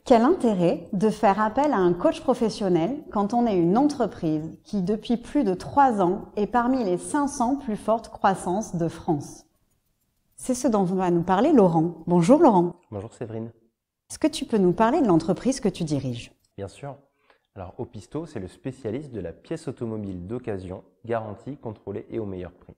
Quel intérêt de faire appel à un coach professionnel quand on est une entreprise qui, depuis plus de 3 ans, est parmi les 500 plus fortes croissances de France? C'est ce dont va nous parler Laurent. Bonjour Laurent. Bonjour Séverine. Est-ce que tu peux nous parler de l'entreprise que tu diriges? Bien sûr. Alors Opisto, c'est le spécialiste de la pièce automobile d'occasion, garantie, contrôlée et au meilleur prix.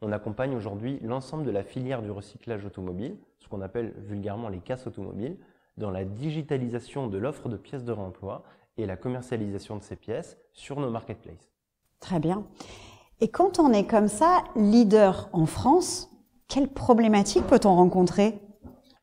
On accompagne aujourd'hui l'ensemble de la filière du recyclage automobile, ce qu'on appelle vulgairement les casses automobiles, dans la digitalisation de l'offre de pièces de réemploi et la commercialisation de ces pièces sur nos marketplaces. Très bien. Et quand on est comme ça, leader en France, quelles problématiques peut-on rencontrer?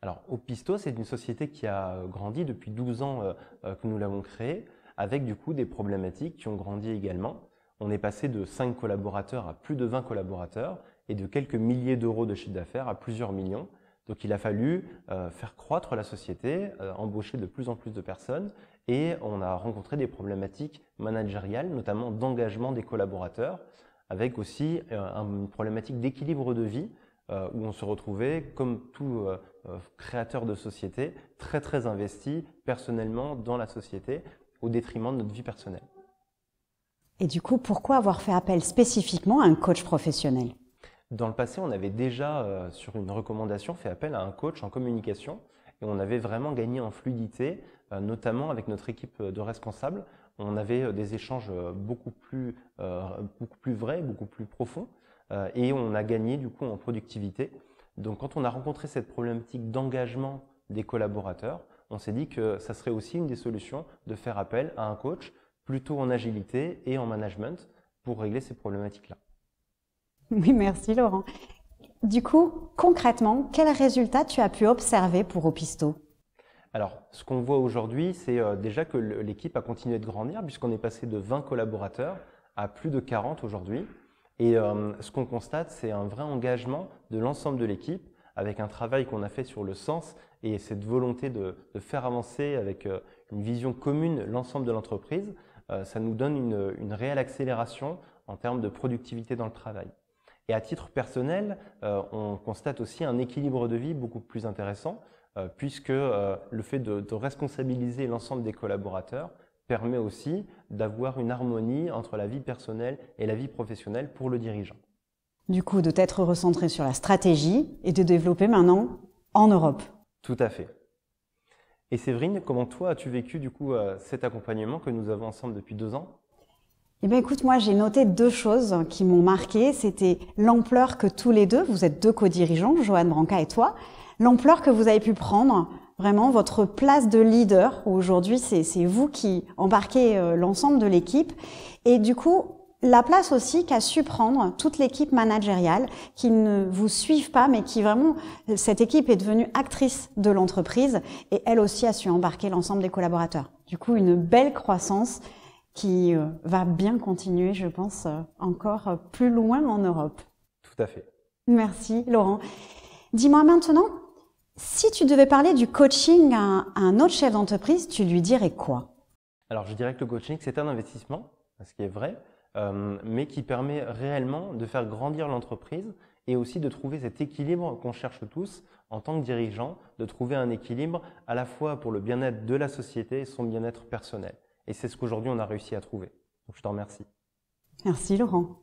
Alors Opisto, c'est une société qui a grandi depuis 12 ans que nous l'avons créée, avec du coup des problématiques qui ont grandi également. On est passé de 5 collaborateurs à plus de 20 collaborateurs et de quelques milliers d'euros de chiffre d'affaires à plusieurs millions. Donc il a fallu faire croître la société, embaucher de plus en plus de personnes et on a rencontré des problématiques managériales, notamment d'engagement des collaborateurs, avec aussi une problématique d'équilibre de vie où on se retrouvait, comme tout créateur de société, très investi personnellement dans la société au détriment de notre vie personnelle. Et du coup, pourquoi avoir fait appel spécifiquement à un coach professionnel? Dans le passé, on avait déjà, sur une recommandation, fait appel à un coach en communication et on avait vraiment gagné en fluidité, notamment avec notre équipe de responsables. On avait des échanges beaucoup plus vrais, beaucoup plus profonds et on a gagné du coup en productivité. Donc quand on a rencontré cette problématique d'engagement des collaborateurs, on s'est dit que ça serait aussi une des solutions de faire appel à un coach plutôt en agilité et en management pour régler ces problématiques-là. Oui, merci Laurent. Du coup, concrètement, quels résultats tu as pu observer pour Opisto? Alors, ce qu'on voit aujourd'hui, c'est déjà que l'équipe a continué de grandir puisqu'on est passé de 20 collaborateurs à plus de 40 aujourd'hui. Et ce qu'on constate, c'est un vrai engagement de l'ensemble de l'équipe avec un travail qu'on a fait sur le sens et cette volonté de faire avancer avec une vision commune l'ensemble de l'entreprise. Ça nous donne une réelle accélération en termes de productivité dans le travail. Et à titre personnel, on constate aussi un équilibre de vie beaucoup plus intéressant puisque le fait de responsabiliser l'ensemble des collaborateurs permet aussi d'avoir une harmonie entre la vie personnelle et la vie professionnelle pour le dirigeant. Du coup, de t'être recentré sur la stratégie et de développer maintenant en Europe. Tout à fait. Et Séverine, comment toi as-tu vécu du coup cet accompagnement que nous avons ensemble depuis 2 ans? Eh bien, écoute, moi, j'ai noté 2 choses qui m'ont marqué. C'était l'ampleur que tous les deux, vous êtes 2 co-dirigeants, Johan Branca et toi, l'ampleur que vous avez pu prendre, vraiment votre place de leader. Aujourd'hui, c'est vous qui embarquez l'ensemble de l'équipe. Et du coup, la place aussi qu'a su prendre toute l'équipe managériale, qui ne vous suivent pas, mais qui vraiment, cette équipe est devenue actrice de l'entreprise et elle aussi a su embarquer l'ensemble des collaborateurs. Du coup, une belle croissance qui va bien continuer, je pense, encore plus loin en Europe. Tout à fait. Merci Laurent. Dis-moi maintenant, si tu devais parler du coaching à un autre chef d'entreprise, tu lui dirais quoi? Alors je dirais que le coaching, c'est un investissement, ce qui est vrai, mais qui permet réellement de faire grandir l'entreprise et aussi de trouver cet équilibre qu'on cherche tous en tant que dirigeant, de trouver un équilibre à la fois pour le bien-être de la société et son bien-être personnel. Et c'est ce qu'aujourd'hui on a réussi à trouver. Donc je te remercie. Merci Laurent.